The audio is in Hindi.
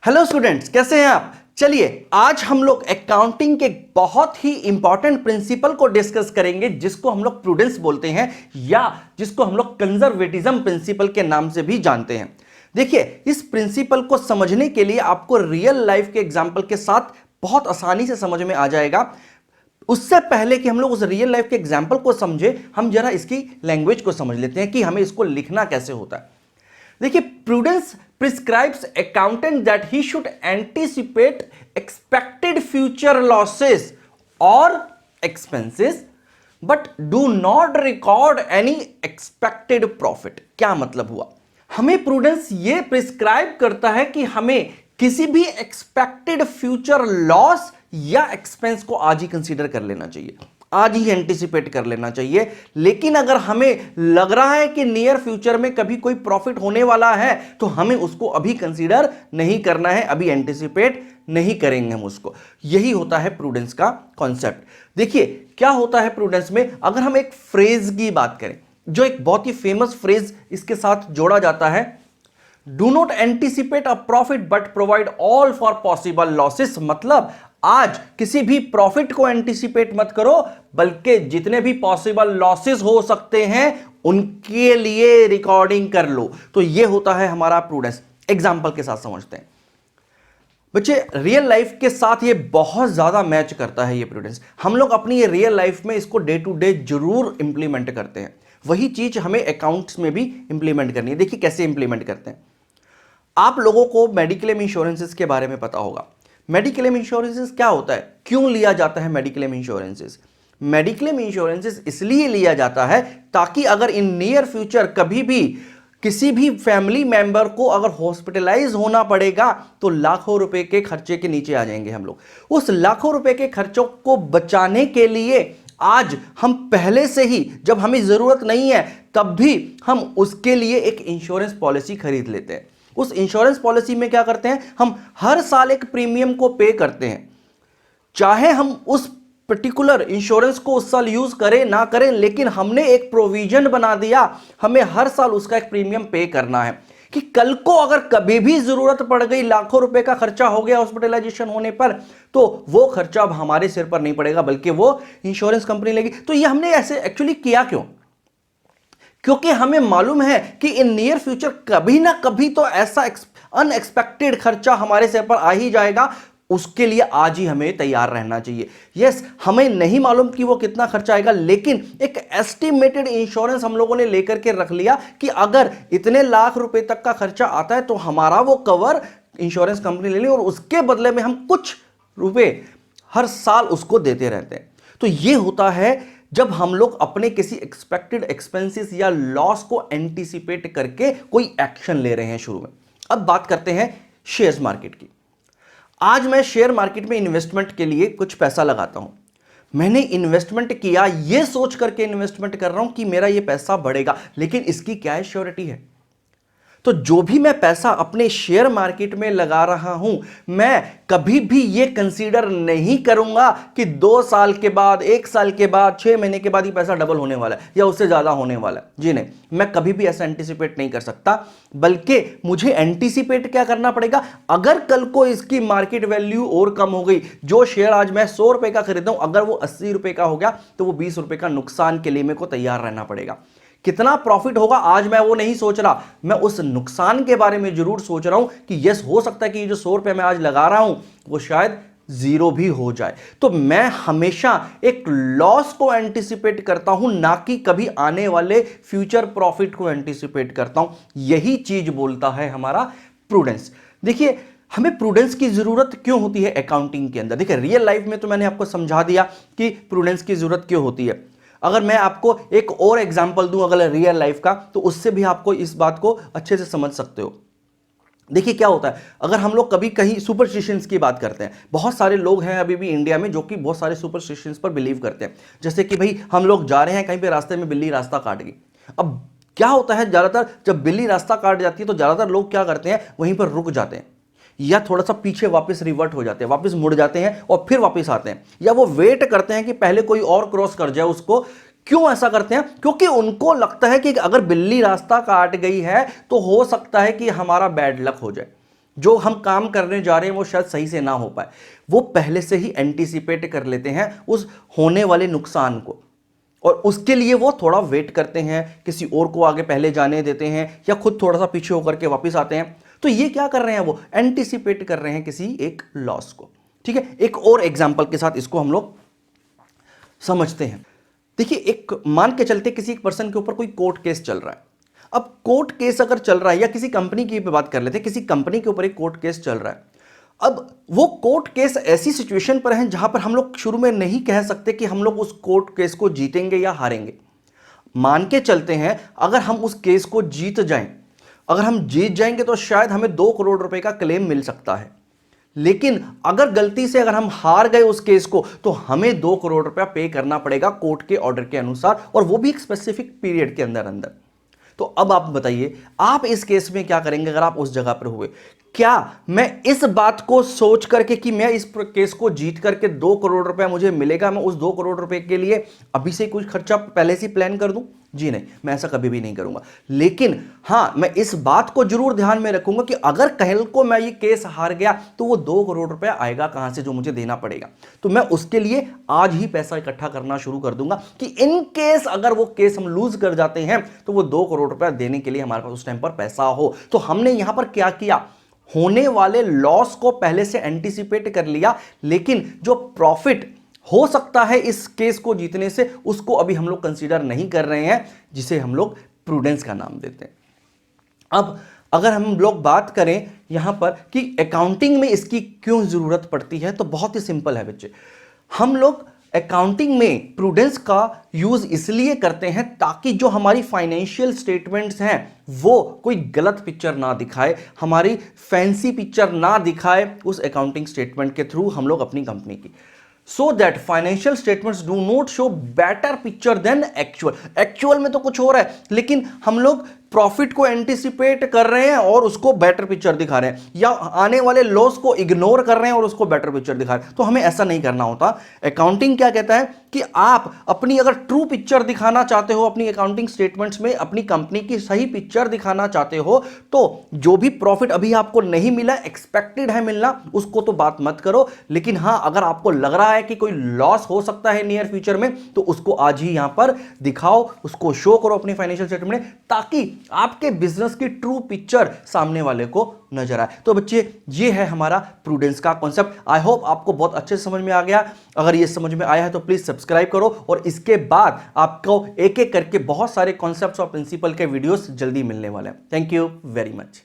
हेलो स्टूडेंट्स, कैसे हैं आप। चलिए आज हम लोग अकाउंटिंग के बहुत ही इंपॉर्टेंट प्रिंसिपल को डिस्कस करेंगे जिसको हम लोग प्रूडेंस बोलते हैं या जिसको हम लोग कंजर्वेटिज्म प्रिंसिपल के नाम से भी जानते हैं। देखिए, इस प्रिंसिपल को समझने के लिए आपको रियल लाइफ के एग्जांपल के साथ बहुत आसानी से समझ में आ जाएगा। उससे पहले कि हम लोग उस रियल लाइफ के एग्जांपल को समझे, हम जरा इसकी लैंग्वेज को समझ लेते हैं कि हमें इसको लिखना कैसे होता है। देखिए, prudence prescribes accountant that he should anticipate expected future losses और expenses but do not record any expected profit. क्या मतलब हुआ? हमें प्रूडेंस ये प्रिस्क्राइब करता है कि हमें किसी भी एक्सपेक्टेड फ्यूचर लॉस या एक्सपेंस को आज ही कंसीडर कर लेना चाहिए, आज ही एंटिसिपेट कर लेना चाहिए। लेकिन अगर हमें लग रहा है कि नियर फ्यूचर में कभी कोई प्रॉफिट होने वाला है तो हमें उसको अभी कंसीडर नहीं करना है, अभी एंटिसिपेट नहीं करेंगे हम उसको। यही होता है प्रूडेंस का कॉन्सेप्ट। देखिए क्या होता है प्रूडेंस में, अगर हम एक फ्रेज की बात करें जो एक बहुत ही फेमस फ्रेज इसके साथ जोड़ा जाता है, do not anticipate a profit but provide all for possible losses. मतलब आज किसी भी प्रॉफिट को एंटिसिपेट मत करो, बल्कि जितने भी पॉसिबल लॉसेस हो सकते हैं उनके लिए रिकॉर्डिंग कर लो। तो यह होता है हमारा प्रूडेंस। एग्जांपल के साथ समझते हैं बच्चे, रियल लाइफ के साथ ये बहुत ज्यादा मैच करता है ये प्रूडेंस। हम लोग अपनी ये रियल लाइफ में इसको डे टू डे जरूर इंप्लीमेंट करते हैं। वही चीज हमें अकाउंट्स में भी इंप्लीमेंट करनी है। देखिए कैसे इंप्लीमेंट करते हैं। आप लोगों को मेडिक्लेम इंश्योरेंसेस के बारे में पता होगा। मेडिक्लेम इंश्योरेंसेस क्या होता है, क्यों लिया जाता है मेडिक्लेम इंश्योरेंसेस? मेडिक्लेम इंश्योरेंसेस इसलिए लिया जाता है ताकि अगर इन नियर फ्यूचर कभी भी किसी भी फैमिली मेंबर को अगर हॉस्पिटलाइज होना पड़ेगा तो लाखों रुपए के खर्चे के नीचे आ जाएंगे हम लोग। उस लाखों रुपए के खर्चों को बचाने के लिए आज हम पहले से ही, जब हमें जरूरत नहीं है तब भी हम उसके लिए एक इंश्योरेंस पॉलिसी खरीद लेते हैं। उस इंश्योरेंस पॉलिसी में क्या करते हैं, हम हर साल एक प्रीमियम को पे करते हैं। चाहे हम उस पर्टिकुलर इंश्योरेंस को उस साल यूज करें ना करें, लेकिन हमने एक प्रोविजन बना दिया, हमें हर साल उसका एक प्रीमियम पे करना है कि कल को अगर कभी भी जरूरत पड़ गई, लाखों रुपए का खर्चा हो गया हॉस्पिटलाइजेशन होने पर, तो वो खर्चा अब हमारे सिर पर नहीं पड़ेगा बल्कि वो इंश्योरेंस कंपनी लेगी। तो ये हमने ऐसे एक्चुअली किया क्यों? क्योंकि हमें मालूम है कि इन नियर फ्यूचर कभी ना कभी तो ऐसा अनएक्सपेक्टेड खर्चा हमारे सिर पर आ ही जाएगा। उसके लिए आज ही हमें तैयार रहना चाहिए। यस, हमें नहीं मालूम कि वो कितना खर्चा आएगा, लेकिन एक एस्टिमेटेड इंश्योरेंस हम लोगों ने लेकर के रख लिया कि अगर इतने लाख रुपए तक का खर्चा आता है तो हमारा वो कवर इंश्योरेंस कंपनी ले ली और उसके बदले में हम कुछ रुपए हर साल उसको देते रहते हैं। तो ये होता है जब हम लोग अपने किसी एक्सपेक्टेड एक्सपेंसेस या लॉस को एंटीसिपेट करके कोई एक्शन ले रहे हैं शुरू में। अब बात करते हैं शेयर मार्केट की। आज मैं शेयर मार्केट में इन्वेस्टमेंट के लिए कुछ पैसा लगाता हूं। मैंने इन्वेस्टमेंट किया, यह सोच करके इन्वेस्टमेंट कर रहा हूं कि मेरा यह पैसा बढ़ेगा, लेकिन इसकी क्या श्योरिटी है? तो जो भी मैं पैसा अपने शेयर मार्केट में लगा रहा हूं, मैं कभी भी यह कंसीडर नहीं करूंगा कि 2 साल के बाद, 1 साल के बाद, 6 महीने के बाद ये पैसा डबल होने वाला है या उससे ज्यादा होने वाला है। जी नहीं, मैं कभी भी ऐसा एंटीसिपेट नहीं कर सकता, बल्कि मुझे एंटीसिपेट क्या करना पड़ेगा, अगर कल को इसकी मार्केट वैल्यू और कम हो गई, जो शेयर आज मैं 100 रुपए का खरीदा हूं, अगर वो 80 रुपए का हो गया तो वो 20 रुपए का नुकसान के लिए मेरे को तैयार रहना पड़ेगा। कितना प्रॉफिट होगा आज मैं वो नहीं सोच रहा, मैं उस नुकसान के बारे में जरूर सोच रहा हूं कि यस, हो सकता है कि ये जो 100 रुपए मैं आज लगा रहा हूं वो शायद जीरो भी हो जाए। तो मैं हमेशा एक लॉस को एंटीसिपेट करता हूं, ना कि कभी आने वाले फ्यूचर प्रॉफिट को एंटीसिपेट करता हूं। यही चीज बोलता है हमारा प्रूडेंस। देखिए, हमें प्रूडेंस की जरूरत क्यों होती है अकाउंटिंग के अंदर? देखिए, रियल लाइफ में तो मैंने आपको समझा दिया कि प्रूडेंस की जरूरत क्यों होती है। अगर मैं आपको एक और एग्जांपल दूं अगर रियल लाइफ का, तो उससे भी आपको इस बात को अच्छे से समझ सकते हो। देखिए क्या होता है, अगर हम लोग कभी कहीं सुपरस्टिशंस की बात करते हैं, बहुत सारे लोग हैं अभी भी इंडिया में जो कि बहुत सारे सुपरस्टिशंस पर बिलीव करते हैं। जैसे कि भाई हम लोग जा रहे हैं कहीं पे, रास्ते में बिल्ली रास्ता काट गई। अब क्या होता है, ज्यादातर जब बिल्ली रास्ता काट जाती है तो ज्यादातर लोग क्या करते हैं, वहीं पर रुक जाते हैं या थोड़ा सा पीछे वापस रिवर्ट हो जाते हैं, वापस मुड़ जाते हैं और फिर वापस आते हैं, या वो वेट करते हैं कि पहले कोई और क्रॉस कर जाए उसको। क्यों ऐसा करते हैं? क्योंकि उनको लगता है कि अगर बिल्ली रास्ता काट गई है तो हो सकता है कि हमारा बैड लक हो जाए। जो हम काम करने जा रहे हैं वो शायद सही से ना हो पाए, वो पहले से ही एंटीसिपेट कर लेते हैं उस होने वाले नुकसान को, और उसके लिए वो थोड़ा वेट करते हैं, किसी और को आगे पहले जाने देते हैं या खुद थोड़ा सा पीछे होकर के वापस आते हैं। तो ये क्या कर रहे हैं, वो एंटीसिपेट कर रहे हैं किसी एक लॉस को। ठीक है, एक और एग्जांपल के साथ इसको हम लोग समझते हैं। देखिए, एक मान के चलते किसी एक पर्सन के ऊपर कोई कोर्ट केस चल रहा है। अब कोर्ट केस अगर चल रहा है, या किसी कंपनी की बात कर लेते हैं, किसी कंपनी के ऊपर एक कोर्ट केस चल रहा है। अब वो कोर्ट केस ऐसी सिचुएशन पर है जहां पर हम लोग शुरू में नहीं कह सकते कि हम लोग उस कोर्ट केस को जीतेंगे या हारेंगे। मान के चलते हैं अगर हम उस केस को जीत जाएं, अगर हम जीत जाएंगे तो शायद हमें 2 करोड़ रुपए का क्लेम मिल सकता है। लेकिन अगर गलती से अगर हम हार गए उस केस को, तो हमें 2 करोड़ रुपया पे करना पड़ेगा कोर्ट के ऑर्डर के अनुसार, और वो भी एक स्पेसिफिक पीरियड के अंदर अंदर। तो अब आप बताइए, आप इस केस में क्या करेंगे अगर आप उस जगह पर हुए? क्या मैं इस बात को सोच करके कि मैं इस केस को जीत करके 2 करोड़ रुपया मुझे मिलेगा, मैं उस 2 करोड़ रुपए के लिए अभी से कुछ खर्चा पहले से प्लान कर दूं? जी नहीं, मैं ऐसा कभी भी नहीं करूंगा। लेकिन हां, मैं इस बात को जरूर ध्यान में रखूंगा कि अगर कल को मैं ये केस हार गया तो वो 2 करोड़ रुपया आएगा कहां से जो मुझे देना पड़ेगा। तो मैं उसके लिए आज ही पैसा इकट्ठा करना शुरू कर दूंगा कि इन केस अगर वो केस हम लूज कर जाते हैं तो वो 2 करोड़ रुपया देने के लिए हमारे पास उस टाइम पर पैसा हो। तो हमने यहां पर क्या किया, होने वाले लॉस को पहले से एंटीसिपेट कर लिया, लेकिन जो प्रॉफिट हो सकता है इस केस को जीतने से, उसको अभी हम लोग कंसीडर नहीं कर रहे हैं, जिसे हम लोग प्रूडेंस का नाम देते हैं। अब अगर हम लोग बात करें यहां पर कि अकाउंटिंग में इसकी क्यों जरूरत पड़ती है, तो बहुत ही सिंपल है बच्चे। हम लोग अकाउंटिंग में प्रूडेंस का यूज इसलिए करते हैं ताकि जो हमारी फाइनेंशियल स्टेटमेंट्स हैं वो कोई गलत पिक्चर ना दिखाए, हमारी फैंसी पिक्चर ना दिखाए उस अकाउंटिंग स्टेटमेंट के थ्रू हम लोग अपनी कंपनी की, so that financial statements do not show better picture than actual में तो कुछ हो रहा है, लेकिन हम लोग प्रॉफिट को एंटिसिपेट कर रहे हैं और उसको बेटर पिक्चर दिखा रहे हैं, या आने वाले लॉस को इग्नोर कर रहे हैं और उसको बेटर पिक्चर दिखा रहे हैं। तो हमें ऐसा नहीं करना होता। अकाउंटिंग क्या कहता है कि आप अपनी अगर ट्रू पिक्चर दिखाना चाहते हो, अपनी अकाउंटिंग स्टेटमेंट्स में अपनी कंपनी की सही पिक्चर दिखाना चाहते हो, तो जो भी प्रॉफिट अभी आपको नहीं मिला, एक्सपेक्टेड है मिलना, उसको तो बात मत करो। लेकिन हां, अगर आपको लग रहा है कि कोई लॉस हो सकता है नियर फ्यूचर में, तो उसको आज ही यहां पर दिखाओ, उसको शो करो अपनी फाइनेंशियल स्टेटमेंट में, ताकि आपके बिजनेस की ट्रू पिक्चर सामने वाले को नजर आए। तो बच्चे, ये है हमारा प्रूडेंस का कॉन्सेप्ट। आई होप आपको बहुत अच्छे समझ में आ गया। अगर ये समझ में आया है तो प्लीज सब्सक्राइब करो, और इसके बाद आपको एक एक करके बहुत सारे कॉन्सेप्ट्स और प्रिंसिपल के वीडियोस जल्दी मिलने वाले हैं। Thank you very much.